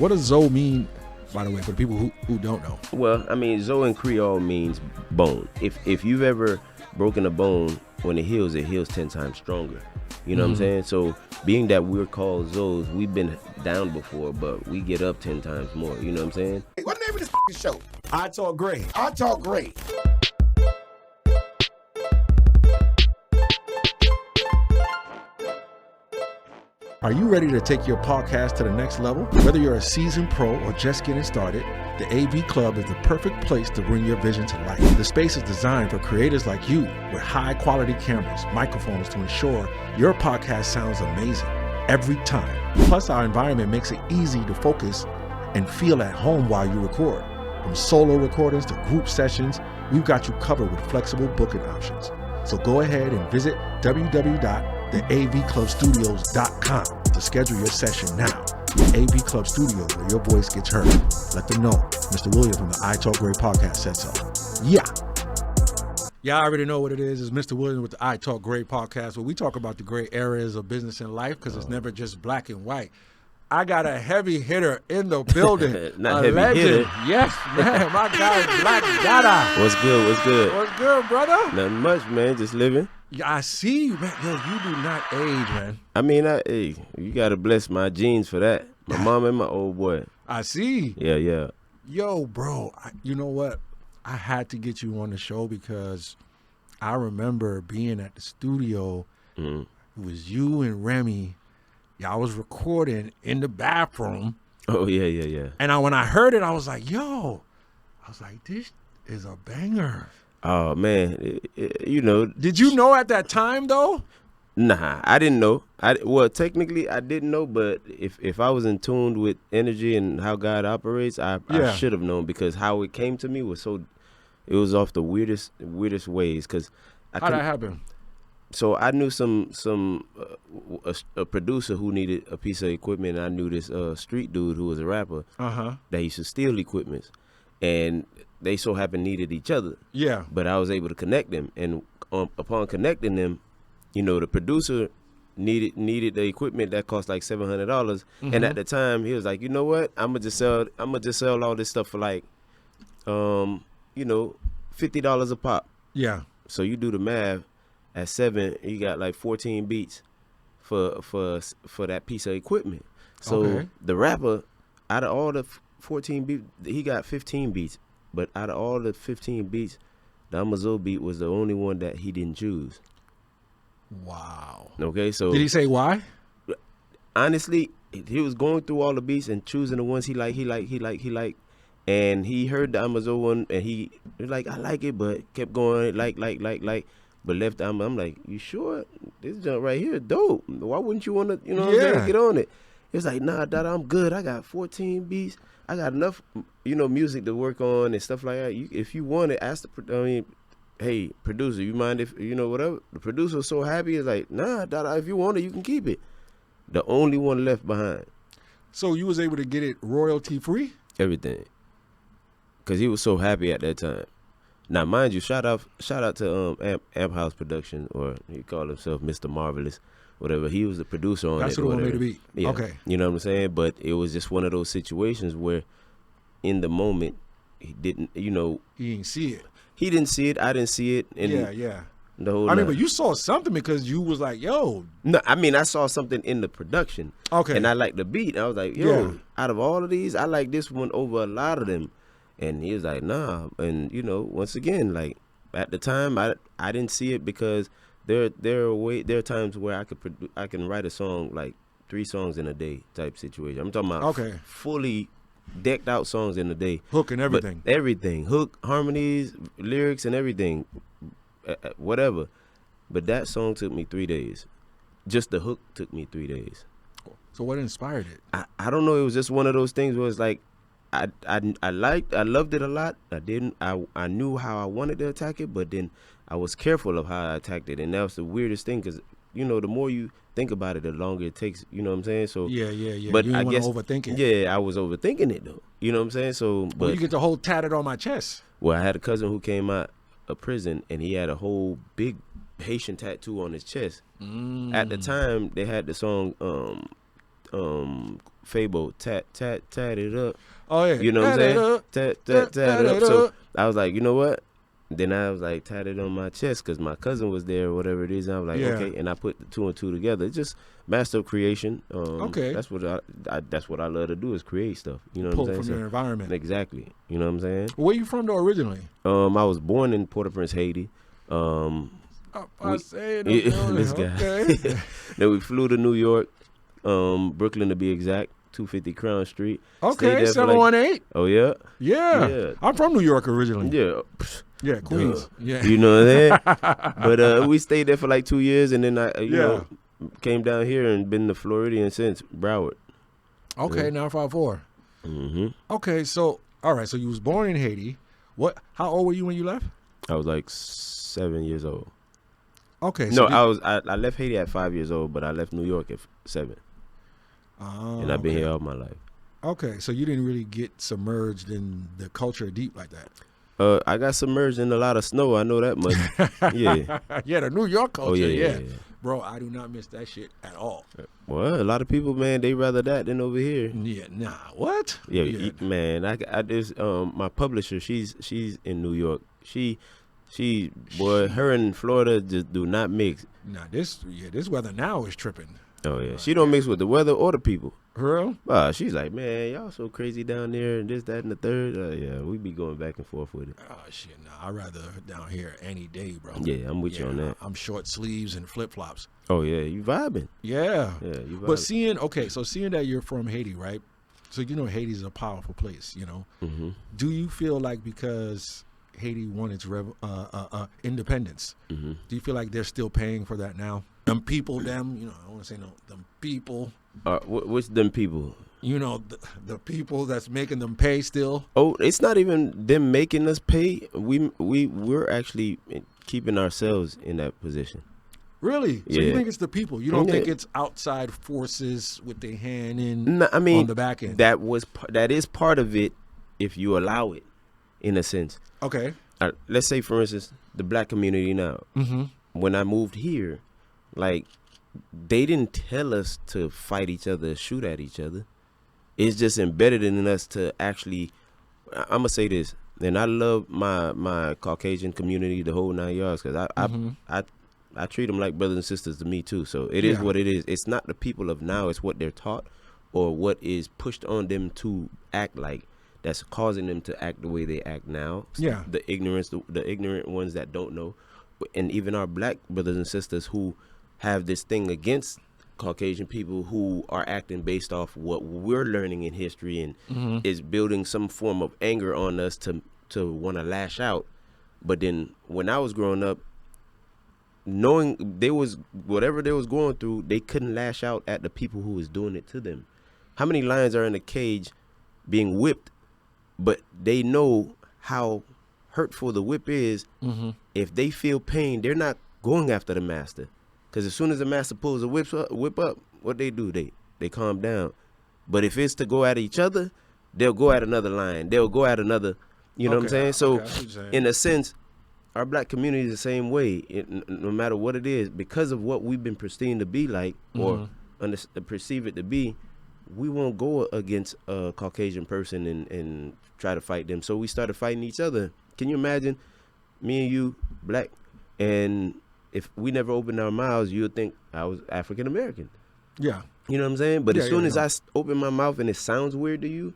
What does Zoe mean, by the way, for the people who don't know? Well, I mean, Zoe in Creole means bone. If you've ever broken a bone, when it heals 10 times stronger. You know what I'm saying? So being that we're called Zoes, we've been down before, but we get up 10 times more. You know what I'm saying? Hey, what the name of this show? I Talk Great. I Talk Great. Are you ready to take your podcast to the next level? Whether you're a seasoned pro or just getting started, the AV Club is the perfect place to bring your vision to life. The space is designed for creators like you with high quality cameras, microphones to ensure your podcast sounds amazing every time. Plus, our environment makes it easy to focus and feel at home while you record. From solo recordings to group sessions, we've got you covered with flexible booking options. So go ahead and visit www.theavclubstudios.com to schedule your session now. The AV Club Studios, where your voice gets heard. Let them know Mr. Williams from the I Talk Great podcast said so. Yeah. Y'all already know what it is. It's Mr. Williams with the I Talk Great podcast, where we talk about the great areas of business and life because it's never just black and white. I got a heavy hitter in the building. Not a heavy legend. hitter. Yes, man. My guy, Black Dada. What's good? What's good? What's good, brother? Nothing much, man. Just living. Yeah, I see you, man. Yo, you do not age, man. I mean, hey, you gotta bless my genes for that. My mom and my old boy. I see. Yeah. Yo, bro, you know what? I had to get you on the show because I remember being at the studio. It was you and Remy. Y'all was recording in the bathroom. Oh, yeah. And when I heard it, I was like, this is a banger. Oh, man. You know. Did you know at that time, though? Nah, I didn't know. Well, technically, I didn't know, but if I was in tune with energy and how God operates, I should have known, because how it came to me was it was off the weirdest ways. Cause how'd that happen? So I knew a producer who needed a piece of equipment, and I knew this street dude who was a rapper that used to steal equipment, and they so happened needed each other. Yeah. But I was able to connect them, and upon connecting them, you know, the producer needed the equipment that cost like $700, and at the time he was like, you know what, I'm gonna just sell all this stuff for like, $50 a pop. Yeah. So you do the math. At 7, you got like 14 beats for that piece of equipment. So the rapper, out of all the 14 beats, he got 15 beats. But out of all the 15 beats, the Imma Zoe beat was the only one that he didn't choose. Wow. Okay, so did he say why? Honestly, he was going through all the beats and choosing the ones he liked, and he heard the Imma Zoe one, and he was like, I like it, but kept going like. But left, I'm like, you sure? This junk right here is dope. Why wouldn't you want to, get on it? It's like, nah, Dada, I'm good. I got 14 beats. I got enough, music to work on and stuff like that. If you want it, ask hey, producer, you mind if, whatever? The producer was so happy. It's like, nah, Dada, if you want it, you can keep it. The only one left behind. So you was able to get it royalty free? Everything. Because he was so happy at that time. Now, mind you, shout out to Amp House Production, or he called himself Mr. Marvelous, whatever. He was the producer on it. That's the one made the beat. Yeah. Okay. You know what I'm saying? But it was just one of those situations where, in the moment, he didn't, He didn't see it. He didn't see it. I didn't see it. And yeah. The whole but you saw something because you was like, yo. No, I mean, I saw something in the production. Okay. And I liked the beat. I was like, yo, out of all of these, I like this one over a lot of them. And he was like, nah. And, once again, like, at the time, I didn't see it, because there are times where I can write a song, like 3 songs in a day type situation. I'm talking about fully decked out songs in a day. Hook and everything. But everything. Hook, harmonies, lyrics, and everything. Whatever. But that song took me 3 days. Just the hook took me 3 days. So what inspired it? I don't know. It was just one of those things where it's like, I loved it a lot. I knew how I wanted to attack it, but then I was careful of how I attacked it, and that was the weirdest thing, because the more you think about it, the longer it takes. You know what I'm saying? So yeah. But you I guess overthink it. Yeah, I was overthinking it though. You know what I'm saying? So, but you get the whole tatted on my chest. Well, I had a cousin who came out of prison, and he had a whole big Haitian tattoo on his chest. At the time, they had the song Fabo, tatted up. Oh yeah. You know what I'm saying? Tatted up. So up. I was like, you know what? Then I was like tatted on my chest because my cousin was there or whatever it is. And I was like, Yeah. okay. And I put the 2 and 2 together. It's just master of creation. Okay. That's what I love to do is create stuff. You know Pull what I'm from saying? your environment. Exactly. You know what I'm saying? Where you from though originally? I was born in Port-au-Prince, Haiti. This guy. Okay. Then we flew to New York, Brooklyn to be exact, 250 Crown Street. Stayed Okay, there for 718. Oh yeah. Yeah. Yeah. I'm from New York originally. Yeah. Yeah, Queens. Yeah. You know what I'm saying? But we stayed there for like 2 years, and then I came down here and been to Floridian since Broward. Okay, 954. Mm-hmm. Okay, so all right, so you was born in Haiti. How old were you when you left? I was like 7 years old. Okay. No, I left Haiti at 5 years old, but I left New York at 7. And I've been here all my life. Okay, so you didn't really get submerged in the culture deep like that. I got submerged in a lot of snow. I know that much. Yeah. Yeah, the New York culture. Oh yeah. Bro, I do not miss that shit at all. Well, a lot of people, man, they rather that than over here. Yeah, nah. What? Yeah. Man, I just my publisher, she's in New York. She boy, her and Florida just do not mix. Nah, this weather now is tripping. Oh yeah, she don't mix with the weather or the people. Real? She's like, man, y'all so crazy down there and this, that, and the third. Yeah, we be going back and forth with it. Oh shit, nah. I'd rather down here any day, bro. Yeah, I'm with you on that. I'm short sleeves and flip flops. Oh yeah, you vibing. Yeah. Yeah, you vibing. But seeing that you're from Haiti, right? So you know Haiti's a powerful place, you know. Mm-hmm. Do you feel like because Haiti won its independence, mm-hmm. do you feel like they're still paying for that now? Them people, I don't want to say no, them people. What's them people? You know, the people that's making them pay still. Oh, it's not even them making us pay. We're actually keeping ourselves in that position. Really? So Yeah. you think it's the people? You don't think it's outside forces with their hand in No, I mean, on the back end? That is part of it if you allow it, in a sense. Okay. Let's say, for instance, the black community now. Mm-hmm. When I moved here, like, they didn't tell us to fight each other, shoot at each other. It's just embedded in us to actually, I'm going to say this, and I love my Caucasian community, the whole 9 yards, because I treat them like brothers and sisters to me too. So it is what it is. It's not the people of now, it's what they're taught or what is pushed on them to act like that's causing them to act the way they act now. Yeah. The ignorance, the ignorant ones that don't know. And even our black brothers and sisters who have this thing against Caucasian people who are acting based off what we're learning in history and is building some form of anger on us to want to lash out. But then when I was growing up, knowing whatever they was going through, they couldn't lash out at the people who was doing it to them. How many lions are in a cage being whipped, but they know how hurtful the whip is? If they feel pain, they're not going after the master. Because as soon as the master pulls a whip up, what they do? They calm down. But if it's to go at each other, they'll go at another lion. They'll go at another, you know what I'm saying? So in a sense, our black community is the same way. No matter what it is, because of what we've been perceived to be like or perceive it to be, we won't go against a Caucasian person and try to fight them. So we started fighting each other. Can you imagine me and you, black, and if we never opened our mouths, you would think I was African American. Yeah. You know what I'm saying? But as soon as no. I open my mouth and it sounds weird to you,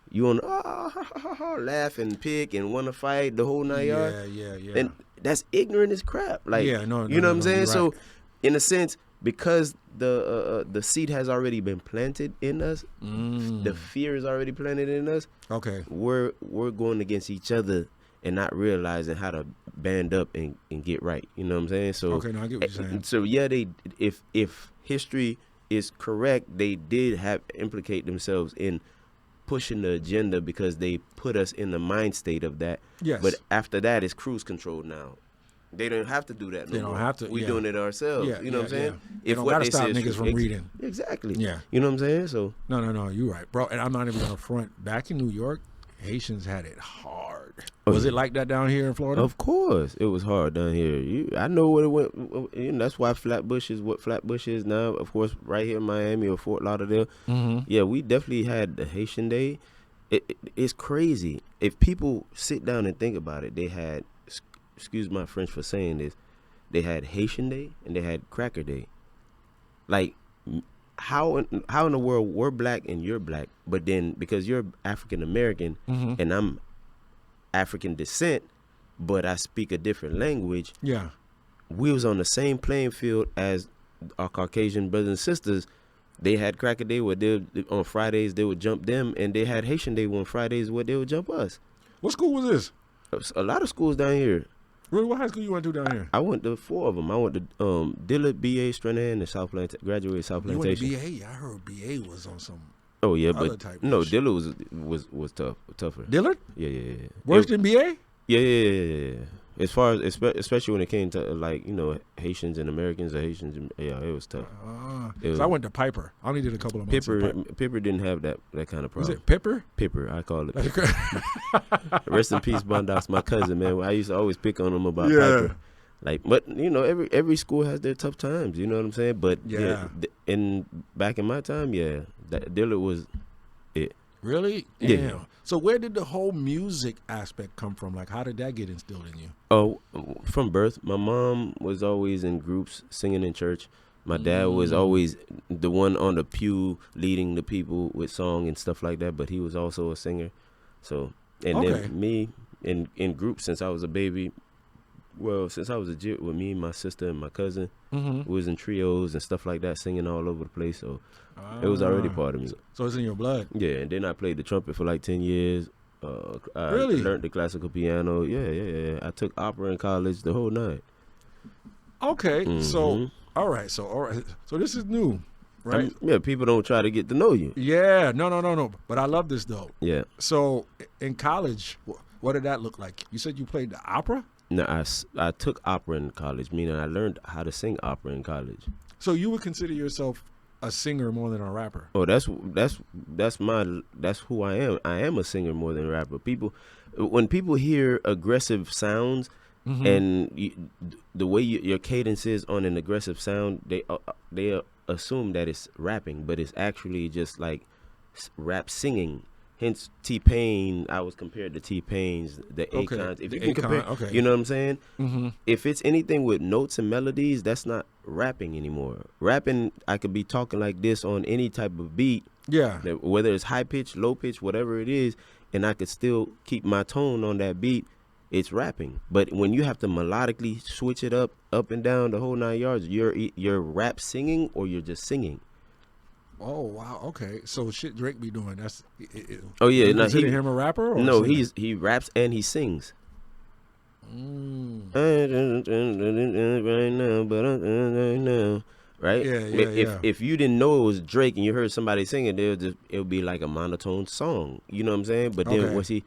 you want to laugh and pick and want to fight the whole 9 yards. Yeah. And that's ignorant as crap. Like, no, you know what I'm saying? right. So, in a sense, because the seed has already been planted in us, the fear is already planted in us. Okay, we're going against each other and not realizing how to band up and get right. You know what I'm saying? So, okay, now I get what you're saying. So yeah, if history is correct, they did have implicate themselves in pushing the agenda because they put us in the mind state of that. Yes. But after that, it's cruise control now. They don't have to do that no more. They don't have to. We're doing it ourselves. Yeah, you know what I'm saying? If what they stop niggas from reading. Exactly. Yeah. You know what I'm saying? So. No, you're right, bro. And I'm not even gonna front. Back in New York, Haitians had it hard. Oh, Was yeah. it like that down here in Florida? Of course, it was hard down here. I know what it went. That's why Flatbush is what Flatbush is now. Of course, right here in Miami or Fort Lauderdale. Mm-hmm. Yeah, we definitely had the Haitian Day. It's crazy. If people sit down and think about it, they had, excuse my French for saying this, they had Haitian Day and they had Cracker Day. Like, how in the world we're black and you're black, but then because you're African American and I'm African descent, but I speak a different language, Yeah. we was on the same playing field as our Caucasian brothers and sisters. They had Cracker Day where on Fridays they would jump them, and they had Haitian Day on Fridays where they would jump us. What school was this? A lot of schools down here. Really, what high school you went to down here? I went to 4 of them. I went to Dillard, B.A., Stranahan, and South Plantation. Graduated South You went to Plantation. BA? I heard BA was on some Oh yeah, other but type no, of shit. Dillard was tougher. Dillard? Yeah. Worse than BA? Yeah. As far as especially when it came to like Haitians and Americans or Haitians, it was tough. So I went to Piper. I only did a couple of months. Pipper didn't have that kind of Was problem. it Pipper? Pipper, I call it. Rest in peace, Bondox, my cousin, man. I used to always pick on him about Piper. Like, but every school has their tough times. You know what I'm saying? But back in my time, that Dillard was it. Really? Yeah. Damn. So where did the whole music aspect come from? Like, how did that get instilled in you? Oh, from birth, my mom was always in groups singing in church. My dad was always the one on the pew leading the people with song and stuff like that, but he was also a singer. So, and then me in groups since I was a baby. Well, since I was a jit with me, my sister, and my cousin, we was in trios and stuff like that, singing all over the place. So it was already part of me. So it's in your blood. Yeah, and then I played the trumpet for like 10 years. I Really? learned the classical piano. Yeah. I took opera in college, the whole night. Okay, so all right. So this is new, right? People don't try to get to know you. Yeah, no. But I love this though. Yeah. So in college, what did that look like? You said you played the opera. No, I took opera in college, meaning I learned how to sing opera in college. So you would consider yourself a singer more than a rapper? Oh, that's who I am. I am a singer more than a rapper. When people hear aggressive sounds and the way your cadence is on an aggressive sound, they assume that it's rapping, but it's actually just like rap singing. Hence, T-Pain, I was compared to T-Pain's, the Akons. If you can compare, you know what I'm saying? If it's anything with notes and melodies, that's not rapping anymore. Rapping, I could be talking like this on any type of beat. Yeah. Whether it's high pitch, low pitch, whatever it is, and I could still keep my tone on that beat, it's rapping. But when you have to melodically switch it up and down the whole 9 yards, you're rap singing or you're just singing. Oh wow, okay. So shit Drake be doing. That's Oh yeah, you consider him a rapper? Or no, he raps and he sings. Right now, but right? Yeah. If you didn't know it was Drake and you heard somebody singing, it would be like a monotone song. You know what I'm saying? But then once he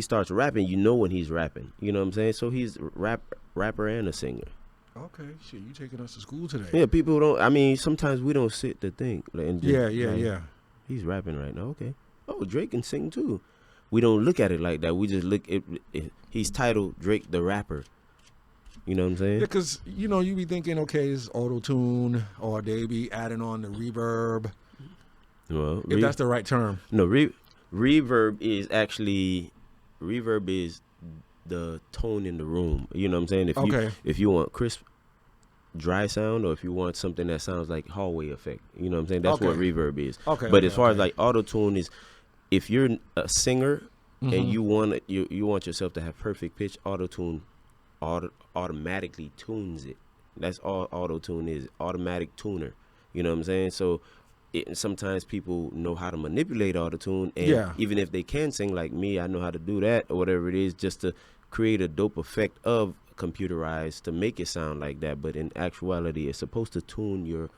starts rapping, you know when he's rapping. You know what I'm saying? So he's rapper and a singer. Okay, shit, you taking us to school today? Yeah, people don't. I mean, sometimes we don't sit to think. Like, and just, yeah. He's rapping right now. Okay. Oh, Drake can sing too. We don't look at it like that. We just look at he's titled Drake the Rapper. You know what I'm saying? Yeah, because you be thinking, okay, it's auto-tune, or they be adding on the reverb. Well, if that's the right term. No, reverb is the tone in the room. You know what I'm saying? If you want crisp, dry sound, or if you want something that sounds like hallway effect, you know what I'm saying? That's what reverb is. But as far as like auto-tune is, if you're a singer and you want yourself to have perfect pitch, auto-tune automatically tunes it. That's all auto-tune is, automatic tuner. You know what I'm saying? So sometimes people know how to manipulate auto-tune, and even if they can sing like me, I know how to do that or whatever it is, just to create a dope effect of computerized to make it sound like that. But in actuality, it's supposed to tune your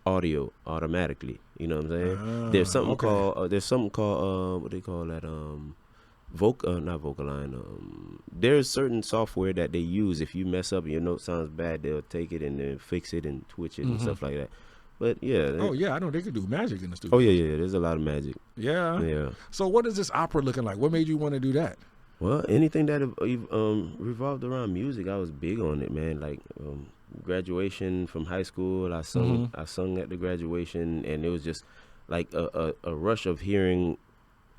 audio automatically. You know what I'm saying? There's something called what they call that not Vocaline. There's certain software that they use. If you mess up and your note sounds bad, they'll take it and then fix it and twitch it and stuff like that. But yeah. Oh yeah, I know they could do magic in the studio. Oh yeah. There's a lot of magic. Yeah. Yeah. So what is this opera looking like? What made you want to do that? Well, anything that revolved around music, I was big on it, man. Like graduation from high school, I sung at the graduation, and it was just like a rush of hearing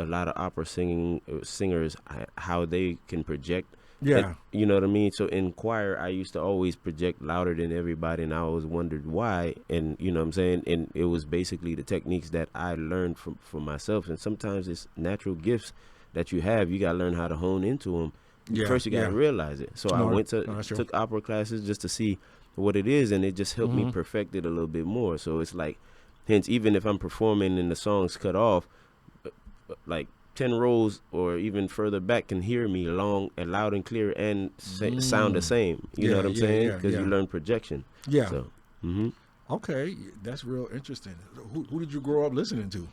a lot of opera singers, how they can project. Yeah. And, you know what I mean? So in choir, I used to always project louder than everybody, and I always wondered why. And you know what I'm saying? And it was basically the techniques that I learned from myself. And sometimes it's natural gifts that you have. You got to learn how to hone into them. Yeah, First, you got to realize it. So I went to took opera classes just to see what it is, and it just helped me perfect it a little bit more. So it's like, hence, even if I'm performing and the song's cut off, like 10 rows or even further back can hear me loud and clear and sound the same. You know what I'm saying? Because you learn projection. Yeah. So, Okay, that's real interesting. Who did you grow up listening to?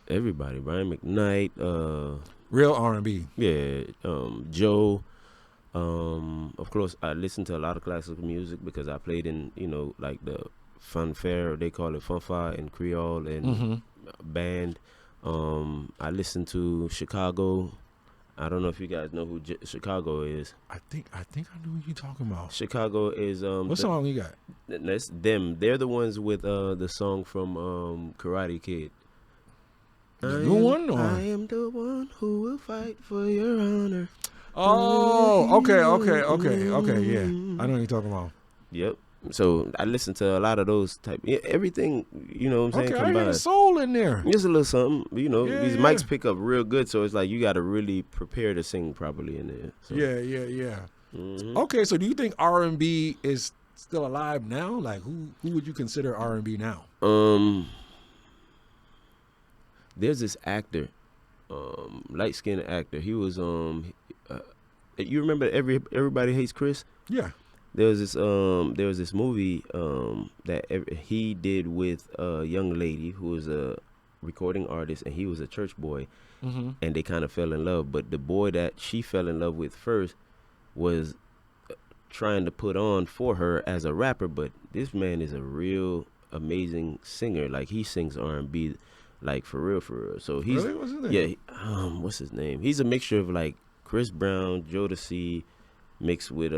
Everybody, Brian McKnight, Real R&B. Yeah, Joe. Of course, I listened to a lot of classical music because I played in, like the fanfare, they call it fanfare in Creole and band. I listened to Chicago. I don't know if you guys know who Chicago is. I think I know who you're talking about. Chicago is what song you got? That's them. They're the ones with the song from Karate Kid. The new one? Or? I am the one who will fight for your honor. Oh, okay, yeah. I know what you're talking about. Yep. So I listen to a lot of those everything, you know what I'm saying? Okay, I got a soul in there. Just a little something, these Yeah. mics pick up real good, so it's like you got to really prepare to sing properly in there. So. Yeah. Okay, so do you think R&B is still alive now? Like, who would you consider R&B now? There's this actor, light-skinned actor. He was you remember Everybody Hates Chris? Yeah. There was this movie that he did with a young lady who was a recording artist, and he was a church boy, and they kind of fell in love. But the boy that she fell in love with first was trying to put on for her as a rapper. But this man is a real amazing singer. Like, he sings R&B, like for real. So he's really? What's his name? What's his name? He's a mixture of like Chris Brown, Jodeci, mixed with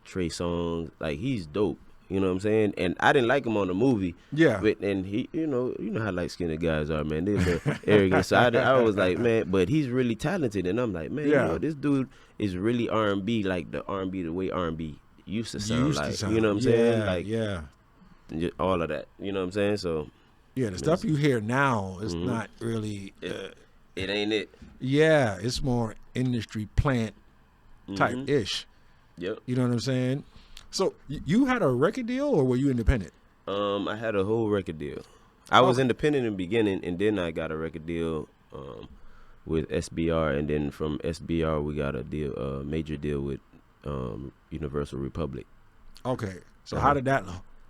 Trey Songz. Like, he's dope. You know what I'm saying? And I didn't like him on the movie. Yeah. But and he, you know how light-skinned guys are, man. They're a little arrogant. So I was like, man, but he's really talented. And I'm like, man, this dude is really R&B, like the R&B, the way R&B used to sound. You know what I'm saying? Like, all of that. You know what I'm saying? So. Yeah, the stuff you hear now is not really. It ain't it. Yeah, it's more industry plant type ish. Yep. You know what I'm saying? So you had a record deal, or were you independent? I had a whole record deal. I was independent in the beginning, and then I got a record deal with SBR, and then from SBR we got a major deal with Universal Republic. Okay, so how did that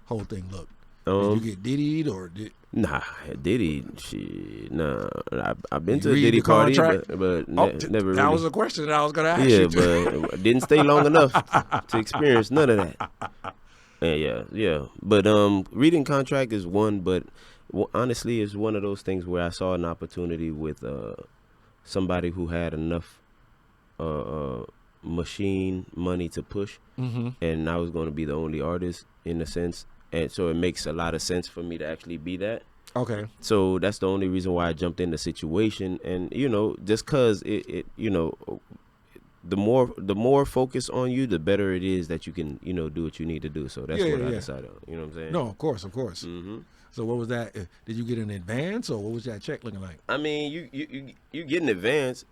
whole thing look? Did you get Diddy'd or did? Nah, Diddy. I've been to a Diddy party, but never. That really. was a question that I was gonna ask you. Yeah, but didn't stay long enough to experience none of that. Yeah. But reading contract is one, but honestly, it's one of those things where I saw an opportunity with somebody who had enough machine money to push, and I was going to be the only artist in a sense. And so it makes a lot of sense for me to actually be that. Okay. So that's the only reason why I jumped in the situation. And, just because it the more focus on you, the better it is that you can, do what you need to do. So that's what I decided on. You know what I'm saying? No, of course. So what was that? Did you get an advance, or what was that check looking like? I mean, you get an advance,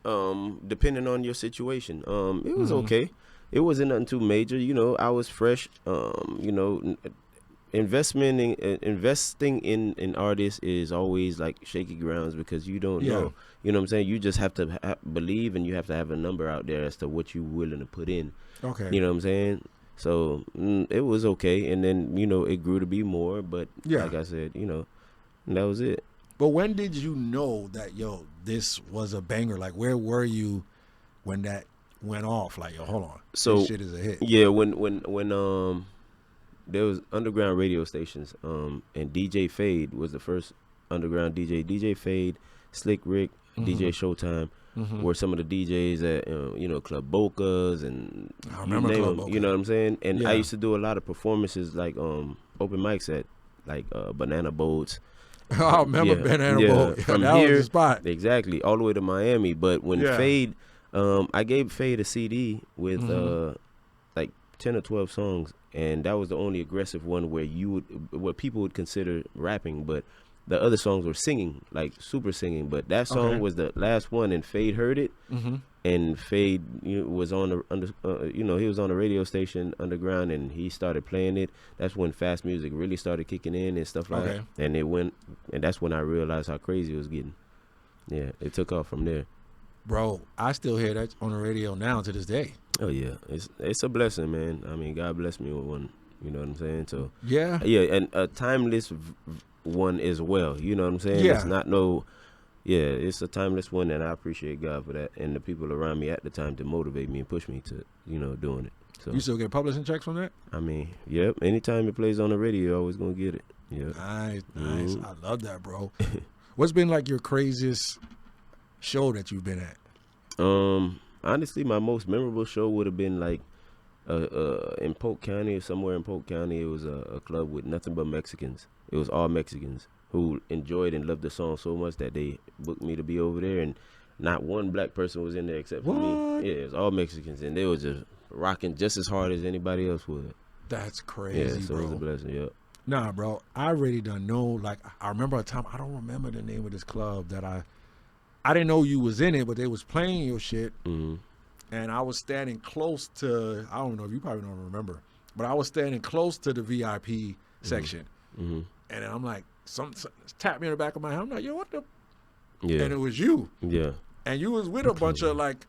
depending on your situation. It was okay. It wasn't nothing too major. I was fresh. Investing in artists is always like shaky grounds because you don't know. You know what I'm saying? You just have to believe, and you have to have a number out there as to what you're willing to put in. Okay. You know what I'm saying? So it was okay, and then it grew to be more. But like I said, that was it. But when did you know that this was a banger? Like, where were you when that went off? Like, hold on, so this shit is a hit. Yeah, when there was underground radio stations, and DJ Fade was the first underground DJ. DJ Fade, Slick Rick, DJ Showtime were some of the DJs at Club Boca's and I remember Club Boca. You know what I'm saying? And Yeah. I used to do a lot of performances like open mics at like Banana Boats. I remember Banana Boat. From that here, was the spot. exactly, all the way to Miami. But when Yeah. Fade, I gave Fade a CD with like 10 or 12 songs, and that was the only aggressive one where what people would consider rapping, but the other songs were singing, like super singing. But that song was the last one, and Fade heard it, and Fade was on the he was on the radio station underground, and he started playing it. That's when fast music really started kicking in and stuff like that. And it went, and that's when I realized how crazy it was getting. Yeah, it took off from there. Bro, I still hear that on the radio now to this day. Oh yeah, it's a blessing, man. I mean, God blessed me with one. You know what I'm saying? So Yeah. and a timeless one as well. You know what I'm saying? Yeah. It's not it's a timeless one, and I appreciate God for that, and the people around me at the time to motivate me and push me to doing it. So You still get publishing checks from that? I mean, yep. Anytime it plays on the radio, you're always gonna get it. Yeah. Nice. I love that, bro. What's been like your craziest show that you've been at? Honestly, my most memorable show would have been like in Polk County or somewhere in Polk County. It was a club with nothing but Mexicans. It was all Mexicans who enjoyed and loved the song so much that they booked me to be over there, and not one black person was in there except for me. Yeah, it was all Mexicans, and they were just rocking just as hard as anybody else would. That's crazy, Yeah, so bro. it was a blessing. Yeah. Nah, bro. I really don't know. Like, I remember a time, I don't remember the name of this club that I didn't know you was in it, but they was playing your shit. Mm-hmm. And I was standing close to, I don't know if you probably don't remember, but I was standing close to the VIP section. Mm-hmm. And then I'm like, some tapped me in the back of my head. I'm like, yo, what the? Yeah. And it was you. Yeah. And you was with a bunch of like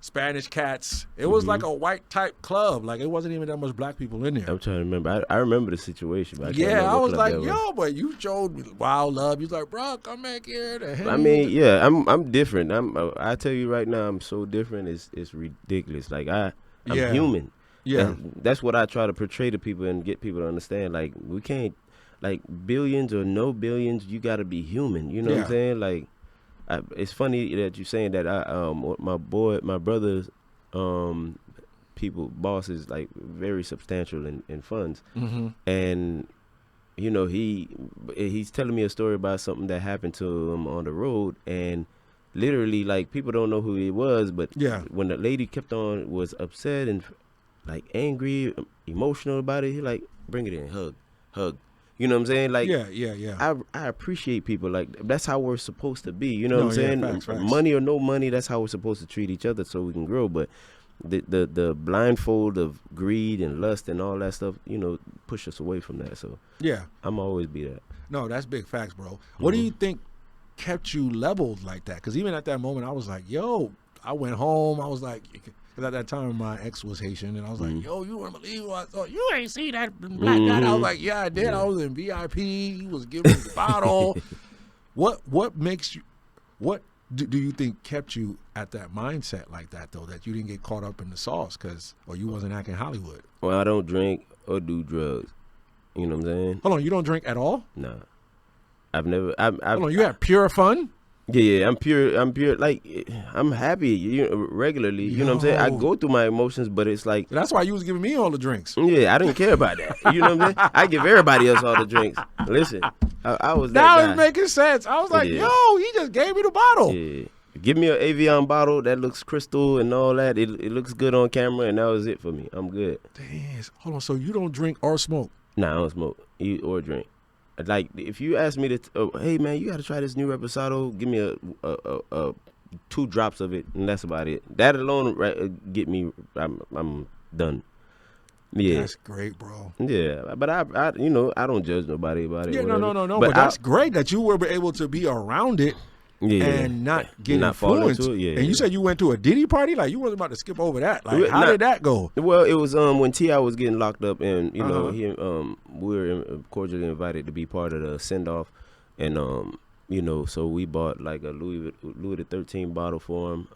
Spanish cats. It was like a white type club. Like it wasn't even that much black people in there. I'm trying to remember. I remember the situation. But I can't Yeah, remember I what was club like, that was. yo, but you showed me wild love. You was like, bro, come back here. I mean, yeah, I'm different. I tell you right now, I'm so different. It's ridiculous. Like I'm Yeah. human. Yeah. That's what I try to portray to people and get people to understand. Like we can't, like billions or no billions, you got to be human. You know what I'm saying? Like, it's funny that you're saying that. My brother's bosses like very substantial in funds, and he's telling me a story about something that happened to him on the road, and literally like people don't know who he was, but when the lady was upset and like angry, emotional about it, he like, bring it in, hug. You know what I'm saying? Like, I appreciate people. Like, that's how we're supposed to be. You know what I'm saying? Facts. Money or no money, that's how we're supposed to treat each other so we can grow. But the blindfold of greed and lust and all that stuff, push us away from that. So I'm always be that. No, that's big facts, bro. What do you think kept you leveled like that? Because even at that moment, I was like, yo, I went home. I was like, because at that time my ex was Haitian, and I was like, yo, you wouldn't believe what I thought. You ain't see that Black Dada. I was like, yeah, I did. I was in VIP. He was giving me the bottle. What makes you, what do you think kept you at that mindset like that, though, that you didn't get caught up in the sauce or you wasn't acting Hollywood? Well, I don't drink or do drugs. You know what I'm saying? Hold on, you don't drink at all? Nah. I've never. Hold on, you have pure fun? Yeah, I'm pure. Like, I'm happy, regularly. You know what I'm saying? I go through my emotions, but it's like. That's why you was giving me all the drinks. Yeah, I didn't care about that. You know what I'm saying? I give everybody else all the drinks. Listen, I was that guy. Now it's making sense. I was like, yo, he just gave me the bottle. Yeah. Give me an Avion bottle that looks crystal and all that. It looks good on camera, and that was it for me. I'm good. Damn. Hold on, so you don't drink or smoke? Nah, I don't smoke or drink. Like, if you ask me hey man, you got to try this new reposado, give me a 2 drops of it, and that's about it. That alone get me. I'm done. Yeah, that's great, bro. Yeah, but I don't judge nobody about it. Yeah, whatever. no. But that's great that you were able to be around it. And not get influenced. Into it. And you said you went to a Diddy party? Like, you wasn't about to skip over that. Like, how did that go? Well, it was when T.I. was getting locked up, and we were cordially invited to be part of the send off, and so we bought like a Louis the 13 bottle for him.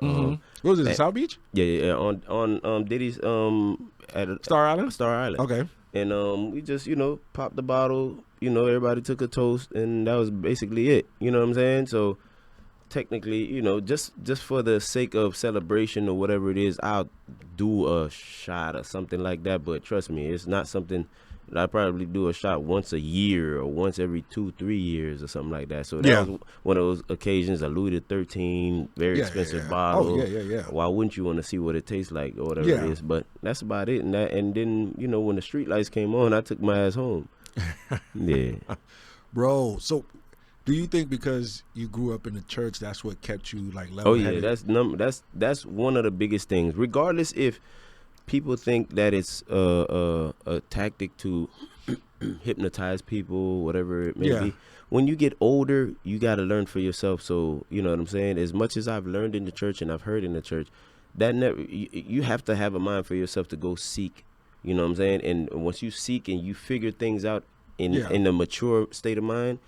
What was it, South Beach? Yeah, on Diddy's at Star Island. Star Island. Okay. And we just, popped the bottle. Everybody took a toast, and that was basically it. You know what I'm saying? So technically, just for the sake of celebration or whatever it is, I'll do a shot or something like that. But trust me, it's not something that I probably do a shot once a year or once every 2-3 years or something like that. So that was one of those occasions, a Louis XIII, very expensive bottle. Oh, yeah. Why wouldn't you want to see what it tastes like or whatever it is? But that's about it. And then, when the street lights came on, I took my ass home. Yeah. Bro, so do you think because you grew up in the church, that's what kept you like level-headed? Oh yeah, that's one of the biggest things. Regardless if people think that it's a tactic to hypnotize people, whatever it may be. When you get older, you got to learn for yourself. So you know what I'm saying. As much as I've learned in the church and I've heard in the church, you have to have a mind for yourself to go seek. You know what I'm saying. And once you seek and you figure things out in a mature state of mind,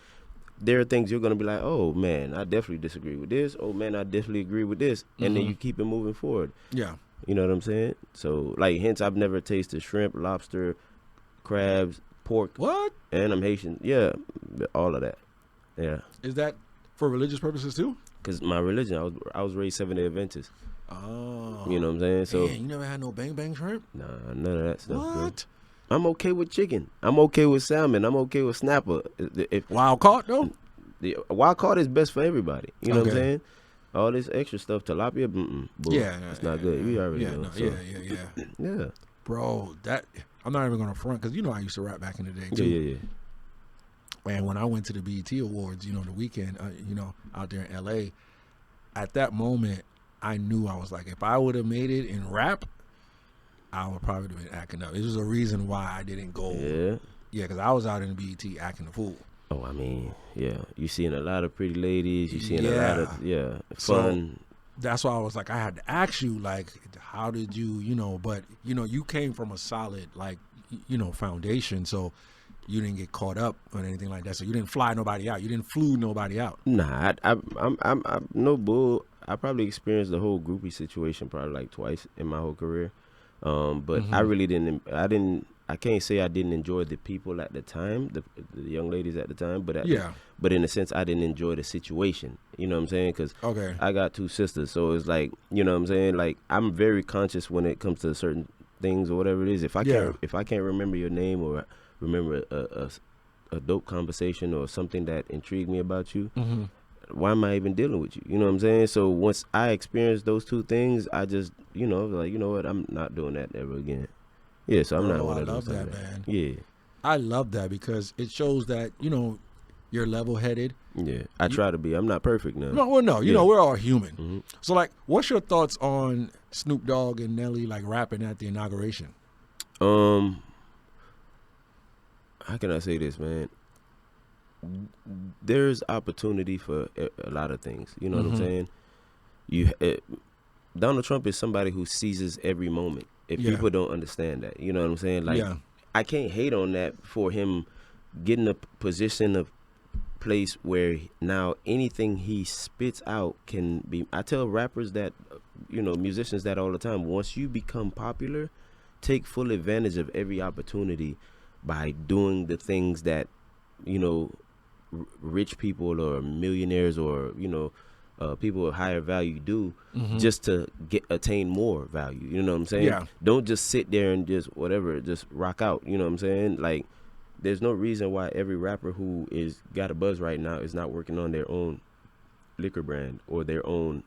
there are things you're going to be like, oh, man, I definitely disagree with this. Oh, man, I definitely agree with this. And then you keep it moving forward. Yeah. You know what I'm saying? So, hence I've never tasted shrimp, lobster, crabs, pork. What? And I'm Haitian. Yeah, all of that. Yeah. Is that for religious purposes too? Because my religion, I was raised Seventh-day Adventist. Oh. You know what I'm saying? So, man, you never had no bang bang shrimp? Nah, none of that stuff. What? Bro. I'm okay with chicken. I'm okay with salmon. I'm okay with snapper. Wild caught though? The wild caught is best for everybody. You know what I'm saying? All this extra stuff, tilapia, boo, it's not good. You already know. Yeah. Bro, I'm not even gonna front because I used to rap back in the day too. Yeah. And when I went to the BET Awards, the weekend, out there in LA, at that moment, I knew I was like, if I would have made it in rap, I would probably have been acting up. It was a reason why I didn't go. Yeah, because I was out in the BET acting a fool. Oh, I mean, yeah. You seeing a lot of pretty ladies. You seeing a lot of, fun. So that's why I was like, I had to ask you, like, how did you, but, you came from a solid, like, foundation. So you didn't get caught up on anything like that. So you didn't fly nobody out. You didn't flew nobody out. Nah, I'm no bull. I probably experienced the whole groupie situation probably like twice in my whole career. But I really I can't say I didn't enjoy the people at the time, the young ladies at the time, but but in a sense I didn't enjoy the situation. You know what I'm saying? Because I got two sisters, so it's like, you know what I'm saying? Like, I'm very conscious when it comes to certain things or whatever it is. If I can't remember your name or remember a dope conversation or something that intrigued me about you, why am I even dealing with you? You know what I'm saying? So once I experienced those two things, I just, like, you know what? I'm not doing that ever again. Yeah, so I'm not one of those. I love that, man. Yeah. I love that because it shows that, you're level-headed. Yeah, I try to be. I'm not perfect now. No, well, no. You know, we're all human. So, like, what's your thoughts on Snoop Dogg and Nelly, like, rapping at the inauguration? How can I say this, man? There's opportunity for a lot of things. You know what I'm saying? Donald Trump is somebody who seizes every moment. If people don't understand that, you know what I'm saying? Like, I can't hate on that for him getting a position of place where now anything he spits out can be. I tell rappers that, musicians that all the time. Once you become popular, take full advantage of every opportunity by doing the things that, rich people or millionaires or, people with higher value do just to attain more value. You know what I'm saying? Yeah. Don't just sit there and just rock out. You know what I'm saying? Like, there's no reason why every rapper who is got a buzz right now is not working on their own liquor brand or their own,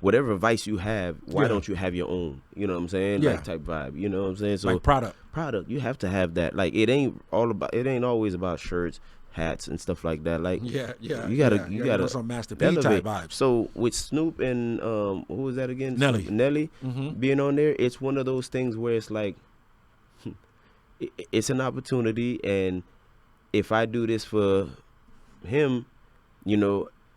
whatever vice you have. Why don't you have your own? You know what I'm saying? Yeah. Like, type vibe. You know what I'm saying? So like product. You have to have that. Like, it ain't always about shirts, hats and stuff like that. Like, you gotta some Master P type vibes. So with Snoop and who was that again? Nelly being on there, it's one of those things where it's like it's an opportunity, and if I do this for him,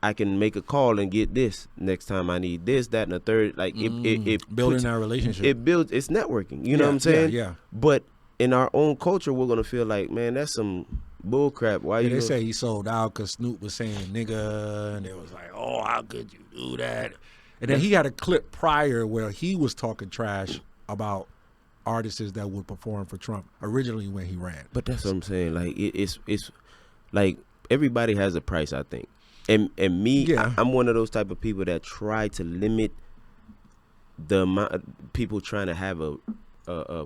I can make a call and get this next time I need this, that, and the third. Like, it building our relationship. It's networking. You know what I'm saying? Yeah. But in our own culture, we're gonna feel like, man, that's some bull crap. Why they say he sold out because Snoop was saying nigga, and it was like, oh, how could you do that? And then he had a clip prior where he was talking trash about artists that would perform for Trump originally when he ran. But that's what I'm saying. Like it's like everybody has a price, I think. And me, Yeah. I'm one of those type of people that try to limit the amount of people trying to have a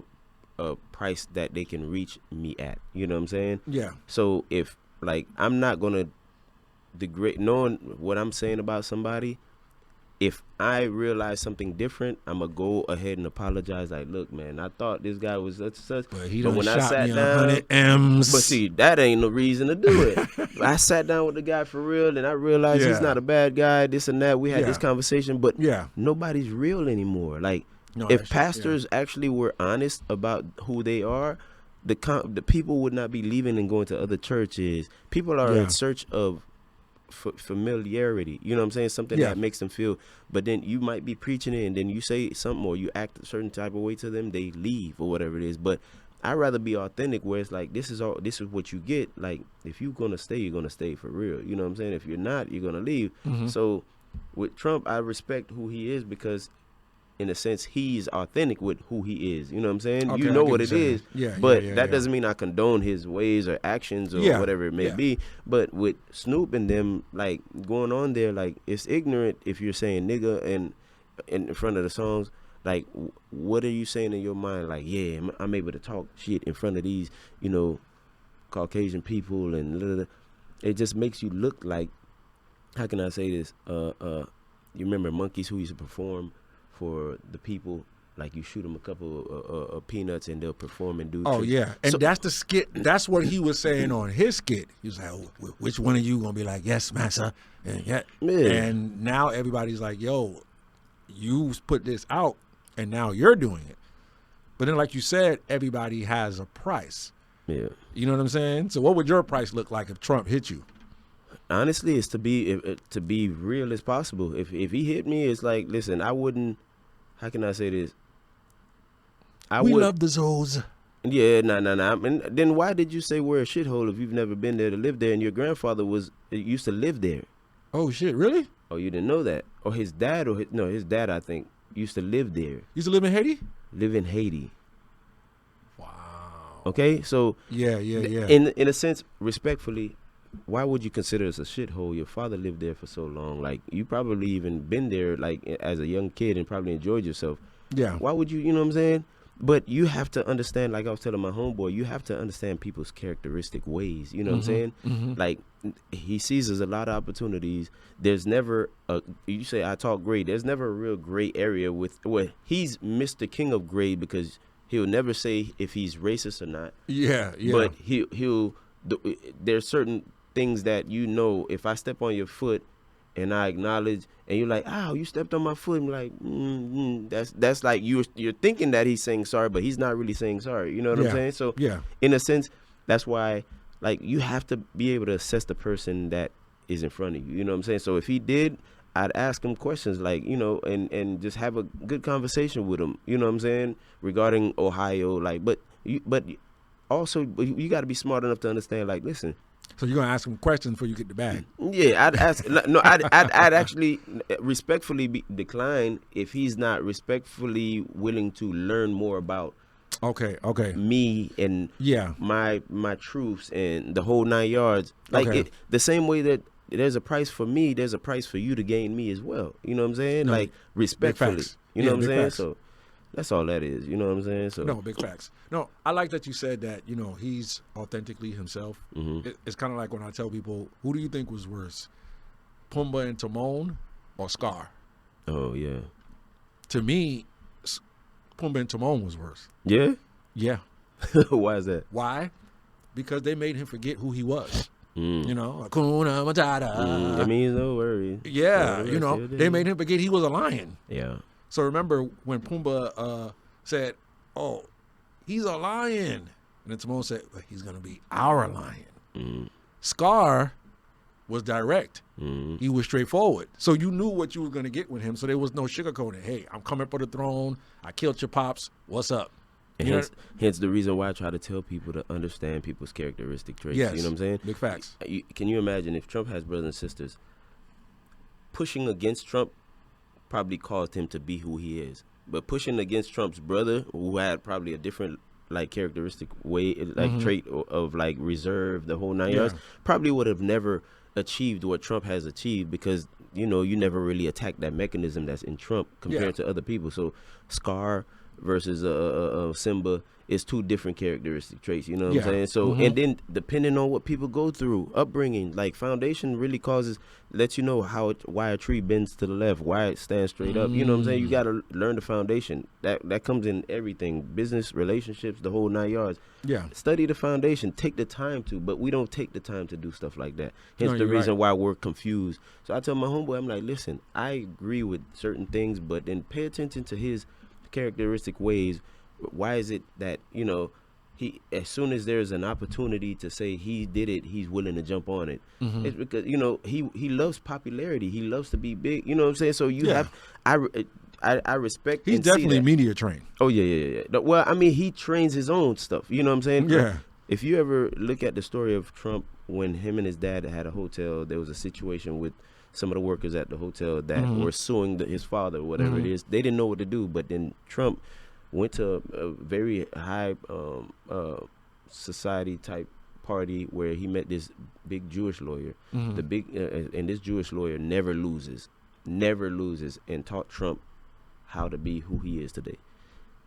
price that they can reach me at. You know what I'm saying? Yeah. So if like I'm not gonna degrade knowing what I'm saying about somebody. If I realize something different, I'm going to go ahead and apologize. Like, look, man, I thought this guy was such. But he done when shot I sat me down, 100 M's. But see, that ain't no reason to do it. I sat down with the guy for real, and I realized he's not a bad guy, this and that. We had this conversation, but nobody's real anymore. Like, if pastors actually were honest about who they are, the people would not be leaving and going to other churches. People are in search of familiarity, you know what I'm saying, something that makes them feel, but then you might be preaching it and then you say something or you act a certain type of way to them, they leave or whatever it is. But I'd rather be authentic where it's like, this is what you get. Like, if you're gonna stay, you're gonna stay for real, you know what I'm saying? If you're not, you're gonna leave. So with Trump, I respect who he is because in a sense, he's authentic with who he is. You know what I'm saying? Okay, you know what it is. But that doesn't mean I condone his ways or actions or whatever it may be. But with Snoop and them, like, going on there, like, it's ignorant if you're saying nigga and in front of the songs. Like, what are you saying in your mind? Like, yeah, I'm able to talk shit in front of these, you know, Caucasian people and blah, blah, blah. It just makes you look like, how can I say this? You remember Monkeys who used to perform for the people, like you shoot them a couple of peanuts and they'll perform and do. Oh yeah, and so, that's the skit. That's what he was saying on his skit. He was like, oh, "Which one of you gonna be like, yes, massa?" And and now everybody's like, "Yo, you put this out, and now you're doing it." But then, like you said, everybody has a price. Yeah, you know what I'm saying. So, what would your price look like if Trump hit you? Honestly, it's to be real as possible. If he hit me, it's like, listen, I wouldn't. How can I say this? We love the zoes. Yeah, nah. And then why did you say we're a shithole if you've never been there to live there and your grandfather used to live there? Oh shit, really? Oh, you didn't know that? Or his dad, his dad, I think, used to live there. Used to live in Haiti? Live in Haiti. Wow. Okay, so yeah. In a sense, respectfully, why would you consider us a shithole? Your father lived there for so long. Like, you probably even been there, like, as a young kid and probably enjoyed yourself. Yeah. Why would you, you know what I'm saying? But you have to understand, like I was telling my homeboy, you have to understand people's characteristic ways. You know what I'm saying? Mm-hmm. Like, he seizes a lot of opportunities. There's never you say I talk great. There's never a real gray area he's Mr. King of Gray because he'll never say if he's racist or not. Yeah. But there's certain things that, you know, if I step on your foot and I acknowledge and you're like, "Ow, you stepped on my foot," I'm like, that's like you're thinking that he's saying sorry, but he's not really saying sorry. You know what I'm saying? So in a sense, that's why, like, you have to be able to assess the person that is in front of you. You know what I'm saying? So if he did, I'd ask him questions like, you know, and just have a good conversation with him. You know what I'm saying? Regarding Ohio, like, but also you got to be smart enough to understand, like, listen. So you're gonna ask him questions before you get the bag? Yeah, I'd ask. No, I'd actually respectfully decline if he's not respectfully willing to learn more about. Okay. Me and my truths and the whole 9 yards. Like the same way that there's a price for me, there's a price for you to gain me as well. You know what I'm saying? No, like, respectfully. You know what I'm saying? Facts. So that's all that is. You know what I'm saying? So no, big facts. No, I like that you said that, you know, he's authentically himself. Mm-hmm. It's kind of like when I tell people, who do you think was worse, Pumbaa and Timon or Scar? Oh, yeah. To me, Pumbaa and Timon was worse. Yeah? Yeah. Why is that? Why? Because they made him forget who he was. You know, Hakuna Matata. That means no worries. Yeah, you know, they made him forget he was a lion. Yeah. So remember when Pumbaa said, "Oh, he's a lion," and then Timon said, well, "He's gonna be our lion." Scar was direct. He was straightforward. So you knew what you were gonna get with him. So there was no sugarcoating. Hey, I'm coming for the throne. I killed your pops. What's up? And hence the reason why I try to tell people to understand people's characteristic traits. Yes. You know what I'm saying? Big facts. Can you imagine if Trump has brothers and sisters? Pushing against Trump probably caused him to be who he is. but pushing against Trump's brother, who had probably a different like characteristic way, like trait of like reserve, the whole 9 yards, probably would have never achieved what Trump has achieved, because you never really attacked that mechanism that's in Trump compared to other people. So Scar versus Simba is two different characteristic traits, you know what I'm saying? So and then depending on what people go through, upbringing, like foundation really lets you know why a tree bends to the left, why it stands straight up. You know what I'm saying? You got to learn the foundation. That comes in everything, business, relationships, the whole 9 yards. Yeah. Study the foundation. Take the time to, but we don't take the time to do stuff like that. Hence the reason why we're confused. So I tell my homeboy, I'm like, listen, I agree with certain things, but then pay attention to his characteristic ways. Why is it that he, as soon as there's an opportunity to say he did it, he's willing to jump on it? It's because he loves popularity, he loves to be big, you know what I'm saying? So you have I respect. He's definitely media trained. Oh yeah. Well, I mean, he trains his own stuff, you know what I'm saying? Yeah. If you ever look at the story of Trump, when him and his dad had a hotel, there was a situation with some of the workers at the hotel that were suing his father, or whatever it is. They didn't know what to do, but then Trump went to a very high society type party where he met this big Jewish lawyer. The big and this Jewish lawyer never loses, and taught Trump how to be who he is today.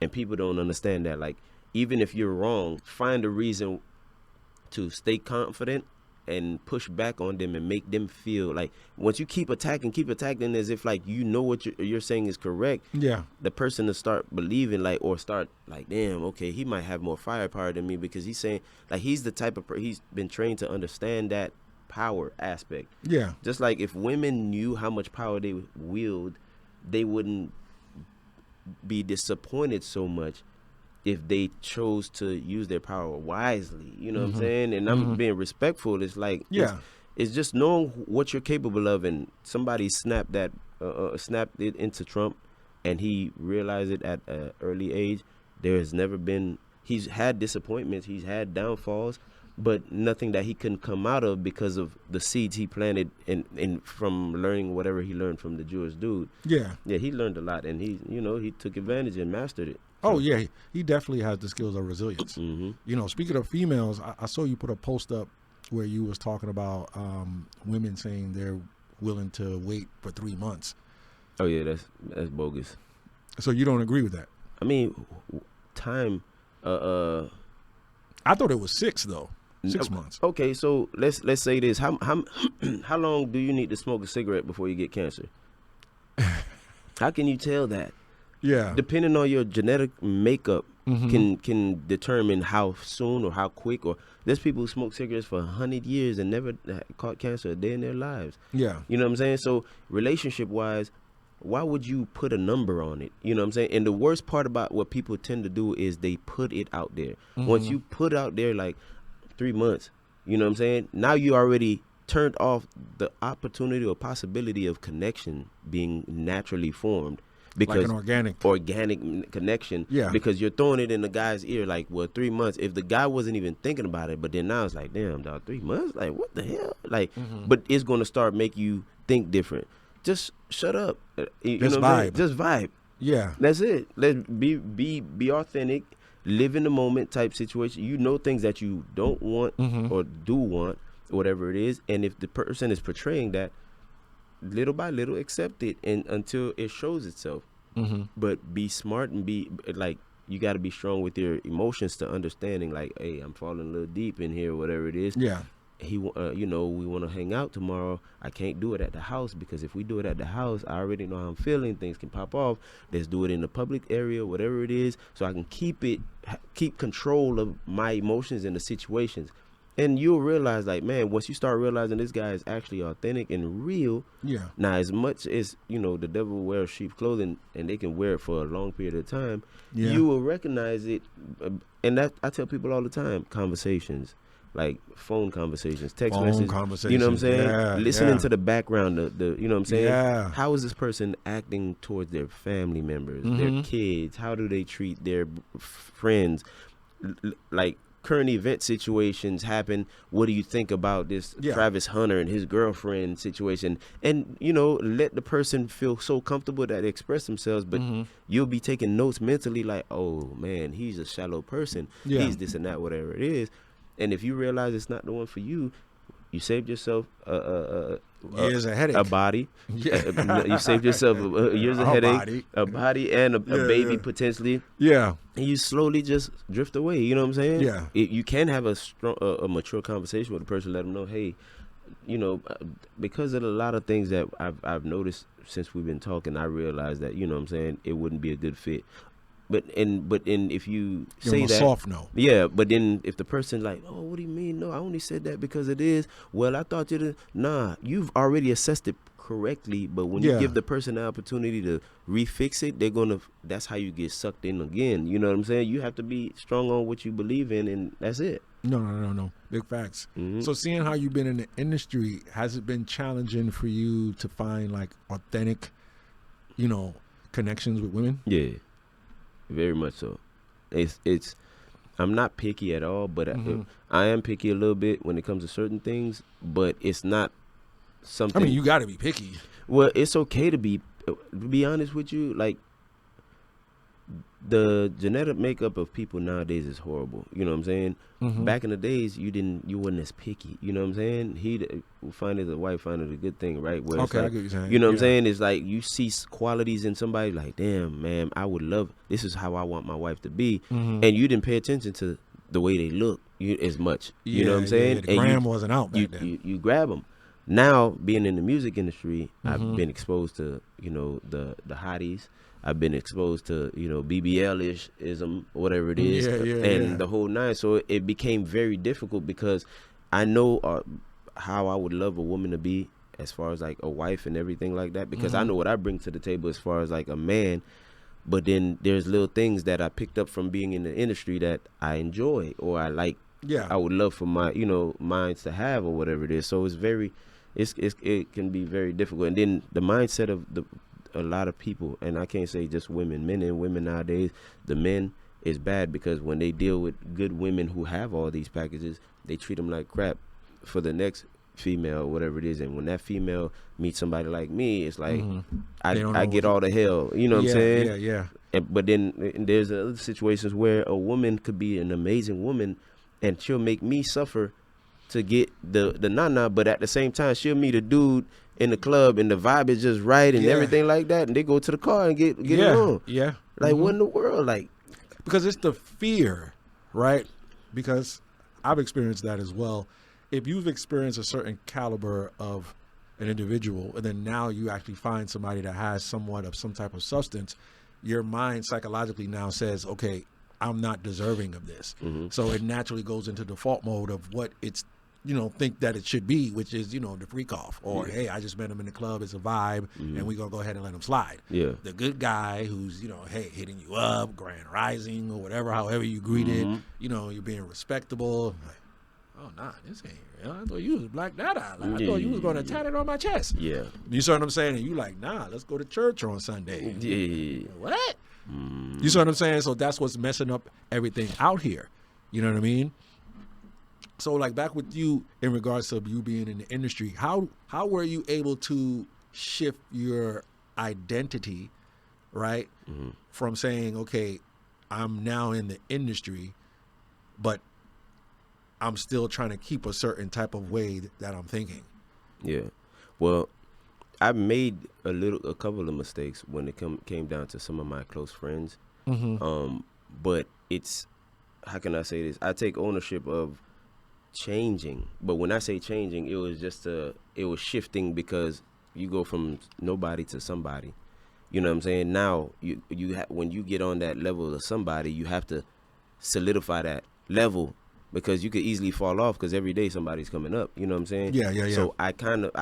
And people don't understand that. Like, even if you're wrong, find a reason to stay confident and push back on them and make them feel like, once you keep attacking as if like what you're saying is correct, the person to start believing, like, or start like, damn, okay, he might have more firepower than me, because he's saying, like, he's the type of he's been trained to understand that power aspect. Just like if women knew how much power they wield, they wouldn't be disappointed so much if they chose to use their power wisely, you know what I'm saying? And I'm being respectful. It's like, it's just knowing what you're capable of. And somebody snapped it into Trump, and he realized it at an early age. There has never been, he's had disappointments, he's had downfalls, but nothing that he couldn't come out of because of the seeds he planted in from learning whatever he learned from the Jewish dude. Yeah, he learned a lot, and he took advantage and mastered it. Oh, yeah. He definitely has the skills of resilience. Speaking of females, I saw you put a post up where you was talking about women saying they're willing to wait for 3 months. Oh, yeah, that's bogus. So you don't agree with that? I mean, time. I thought it was 6, though. 6 months. Okay, so let's say this. How how long do you need to smoke a cigarette before you get cancer? How can you tell that? Yeah. Depending on your genetic makeup can determine how soon or how quick. Or there's people who smoke cigarettes for 100 years and never caught cancer a day in their lives. Yeah. You know what I'm saying? So relationship wise, why would you put a number on it? You know what I'm saying? And the worst part about what people tend to do is they put it out there. Once you put out there like 3 months, you know what I'm saying? Now you already turned off the opportunity or possibility of connection being naturally formed. Because like an organic connection. Yeah. Because you're throwing it in the guy's ear like, well, 3 months. If the guy wasn't even thinking about it, but then now it's like, damn, dog, 3 months? Like, what the hell? Like, but it's going to start make you think different. Just shut up. Just vibe. Just vibe. Yeah. That's it. Let's be authentic, live in the moment type situation. You know things that you don't want or do want, whatever it is. And if the person is portraying that, little by little accept it, and until it shows itself. But be smart and be like, you got to be strong with your emotions to understanding like, hey, I'm falling a little deep in here, whatever it is. Yeah. We want to hang out tomorrow. I can't do it at the house, because if we do it at the house, I already know how I'm feeling. Things can pop off. Let's do it in the public area, whatever it is, so I can keep control of my emotions and the situations. And you'll realize, like, man, once you start realizing this guy is actually authentic and real. Yeah. Now, as much as, the devil wears sheep's clothing and they can wear it for a long period of time, you will recognize it. And that I tell people all the time, conversations, like phone conversations, text messages. You know what I'm saying? Yeah, listening to the background, the you know what I'm saying? Yeah. How is this person acting towards their family members, their kids? How do they treat their friends? Like, current event situations happen. What do you think about this Travis Hunter and his girlfriend situation? And, you know, let the person feel so comfortable that they express themselves, but you'll be taking notes mentally like, oh, man, he's a shallow person. He's this and that, whatever it is. And if you realize it's not the one for you, you saved yourself years of headache. A body. You saved yourself years of headache, a body, and a baby potentially. Yeah. And you slowly just drift away. You know what I'm saying? Yeah. You can have a mature conversation with a person, let them know, hey, you know, because of a lot of things that I've noticed since we've been talking, I realized that, you know what I'm saying, it wouldn't be a good fit. But if you say that, soft no. Yeah, but then if the person like, oh, what do you mean? No, I only said that because it is. Well, I thought you've already assessed it correctly. But when you give the person the opportunity to refix it, that's how you get sucked in again. You know what I'm saying? You have to be strong on what you believe in, and that's it. No. Big facts. So seeing how you've been in the industry, has it been challenging for you to find like authentic, you know, connections with women? Yeah. Very much so. It's I'm not picky at all, but I am picky a little bit when it comes to certain things, but it's not something. I mean, you got to be picky. Well, it's okay to be honest with you. Like, the genetic makeup of people nowadays is horrible. You know what I'm saying? Back in the days, you weren't as picky. You know what I'm saying? He find it, the wife find it a good thing, right? Where okay, like, I get what you're saying. You know what I'm saying? It's like you see qualities in somebody like, damn, man, I would love, this is how I want my wife to be. And you didn't pay attention to the way they look as much. You know what I'm saying? The gram wasn't out back then. You grab them. Now, being in the music industry, I've been exposed to, you know, the hotties. I've been exposed to, you know, BBL-ism, whatever it is, the whole nine. So it became very difficult because I know how I would love a woman to be as far as like a wife and everything like that, because I know what I bring to the table as far as like a man. But then there's little things that I picked up from being in the industry that I enjoy or I like. Yeah, I would love for my, you know, minds to have or whatever it is. So it can be very difficult. And then the mindset of a lot of people, and I can't say just women, men and women nowadays, the men is bad because when they deal with good women who have all these packages, they treat them like crap for the next female or whatever it is. And when that female meets somebody like me, it's like I get all the hell, you know what I'm saying? Yeah. But then there's other situations where a woman could be an amazing woman and she'll make me suffer to get the nana, but at the same time she'll meet a dude in the club and the vibe is just right and everything like that, and they go to the car and get it on. Yeah. Like what in the world? Like, because it's the fear, right? Because I've experienced that as well. If you've experienced a certain caliber of an individual and then now you actually find somebody that has somewhat of some type of substance, your mind psychologically now says, okay, I'm not deserving of this. So it naturally goes into default mode of what it's, you know, think that it should be, which is, you know, the freak off, or hey, I just met him in the club, it's a vibe, and we're gonna go ahead and let him slide. Yeah, the good guy who's, you know, hey, hitting you up, grand rising or whatever, however you greeted, you know, you're being respectable. Like, oh nah, this ain't real. I thought you was Black Dada. Like, I thought you was gonna Tatted on my chest. Yeah, you see what I'm saying? And you like, nah, let's go to church on Sunday. Yeah, what? You see what I'm saying? So that's what's messing up everything out here. You know what I mean? So like back with you in regards to you being in the industry, how were you able to shift your identity, right? From saying, okay, I'm now in the industry, but I'm still trying to keep a certain type of way that I'm thinking. Yeah. Well, I made a couple of mistakes when it came down to some of my close friends. But it's, how can I say this? I take ownership of changing, but when I say changing, it was just it was shifting because you go from nobody to somebody. You know what I'm saying? Now when you get on that level of somebody, you have to solidify that level because you could easily fall off because every day somebody's coming up. You know what I'm saying? Yeah. So I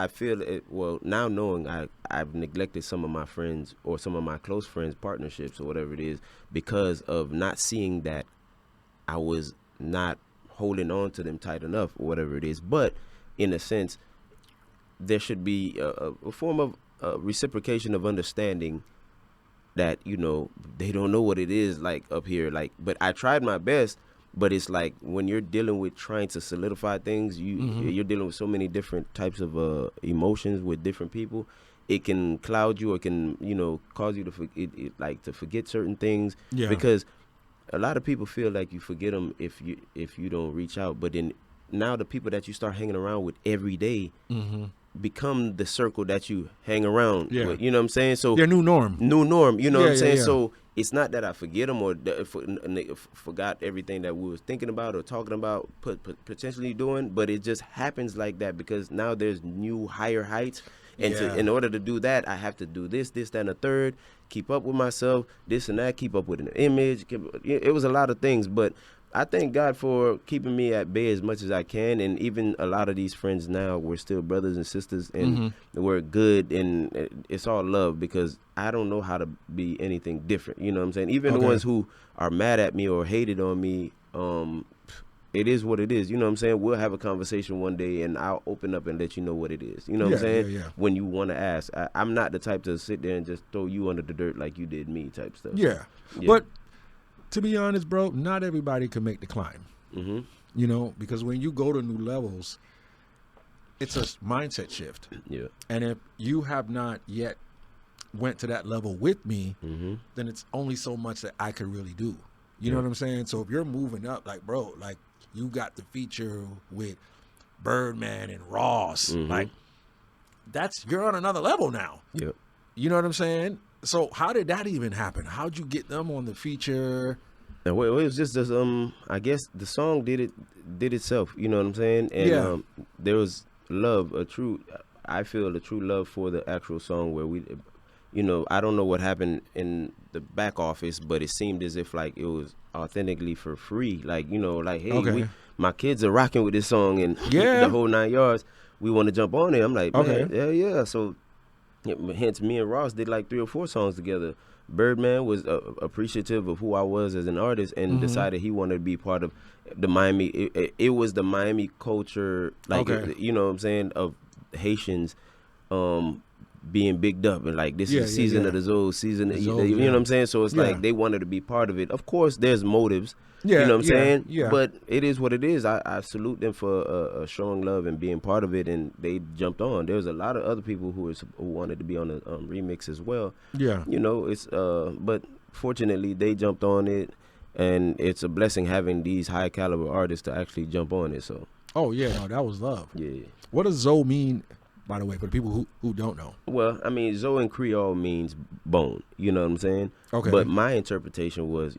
feel it. Well, now knowing I've neglected some of my friends or some of my close friends' partnerships or whatever it is because of not seeing that I was not holding on to them tight enough or whatever it is. But in a sense, there should be a form of reciprocation of understanding that, you know, they don't know what it is like up here. Like, but I tried my best, But it's like when you're dealing with trying to solidify things, you're dealing with so many different types of emotions with different people. It can cloud you, or can cause you to forget certain things. Yeah. Because a lot of people feel like you forget them if you don't reach out. But then now the people that you start hanging around with every day become the circle that you hang around with. You know what I'm saying? So their new norm. You know what I'm saying? Yeah. So it's not that I forget them or forgot everything that we was thinking about or talking about, potentially doing, but it just happens like that because now there's new higher heights. And in order to do that, I have to do this, that, and a third, keep up with myself, this and that, keep up with an image. It was a lot of things, but I thank God for keeping me at bay as much as I can. And even a lot of these friends now, we're still brothers and sisters, and we're good, and it's all love because I don't know how to be anything different. You know what I'm saying? Even the ones who are mad at me or hated on me, it is what it is. You know what I'm saying? We'll have a conversation one day, and I'll open up and let you know what it is. You know what I'm saying? Yeah. When you want to ask. I'm not the type to sit there and just throw you under the dirt like you did me type stuff. Yeah. But to be honest, bro, not everybody can make the climb. You know, because when you go to new levels, it's a mindset shift. Yeah. And if you have not yet went to that level with me, then it's only so much that I could really do. You know what I'm saying? So if you're moving up, like, bro, like, you got the feature with Birdman and Ross. Like, you're on another level now. Yeah. You know what I'm saying? So how did that even happen? How'd you get them on the feature? And it was just this, I guess the song did itself. You know what I'm saying? And there was love, I feel a true love for the actual song where we, I don't know what happened in the back office, but it seemed as if like it was authentically for free. Like, hey, my kids are rocking with this song and the whole 9 yards. We want to jump on it. I'm like, man, yeah. So hence me and Ross did like 3 or 4 songs together. Birdman was appreciative of who I was as an artist and decided he wanted to be part of the Miami. It was the Miami culture, like, you know what I'm saying, of Haitians being bigged up and like this is season of the Zoe, season of, you know what I'm saying? So it's like they wanted to be part of it. Of course, there's motives. You know what I'm saying? Yeah. But it is what it is. I salute them for showing love and being part of it, and they jumped on. There was a lot of other people who wanted to be on the remix as well. Yeah. It's but fortunately they jumped on it, and it's a blessing having these high caliber artists to actually jump on it. So. Oh yeah, no, that was love. Yeah. What does Zoe mean, by the way, for the people who don't know? Well, I mean, Zoe in Creole means bone. You know what I'm saying? Okay. But my interpretation was,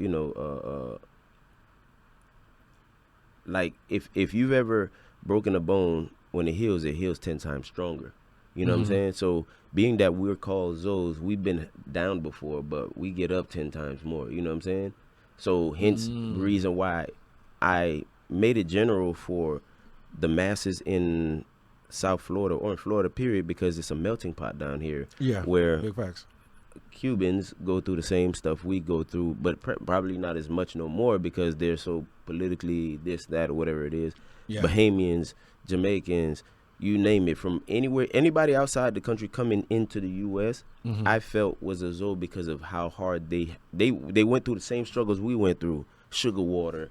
like if you've ever broken a bone, when it heals 10 times stronger. You know what I'm saying? So being that we're called Zoes, we've been down before, but we get up 10 times more. You know what I'm saying? So hence the reason why I made it general for the masses in South Florida or in Florida period, because it's a melting pot down here. Yeah, where big facts. Cubans go through the same stuff we go through, but probably not as much no more because they're so politically this, that, or whatever it is. Yeah. Bahamians, Jamaicans, you name it, from anywhere, anybody outside the country coming into the U.S., I felt was a Zoe because of how hard they went through the same struggles we went through. Sugar water,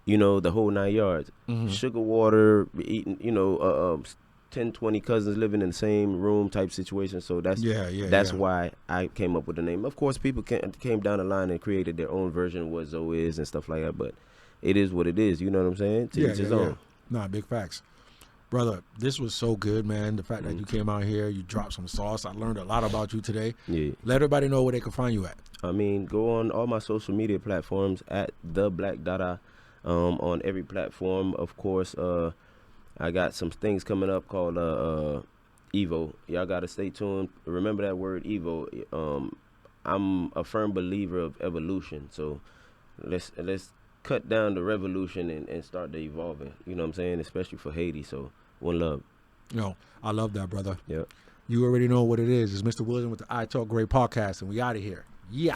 the whole 9 yards. Sugar water, eating, 10, 20 cousins living in the same room type situation. So that's why I came up with the name. Of course, people came down the line and created their own version of what Zoe is and stuff like that, but it is what it is. You know what I'm saying? To each his own. Nah, big facts. Brother, this was so good, man. The fact that you came out here, you dropped some sauce. I learned a lot about you today. Yeah. Let everybody know where they can find you at. I mean, go on all my social media platforms at the Black Dada, on every platform. Of course, I got some things coming up called Evo. Y'all got to stay tuned. Remember that word Evo. I'm a firm believer of evolution. So let's cut down the revolution and start the evolving. You know what I'm saying? Especially for Haiti. So one love. I love that, brother. Yeah. You already know what it is. It's Mr. Williams with the I Talk Great podcast, and we out of here. Yeah.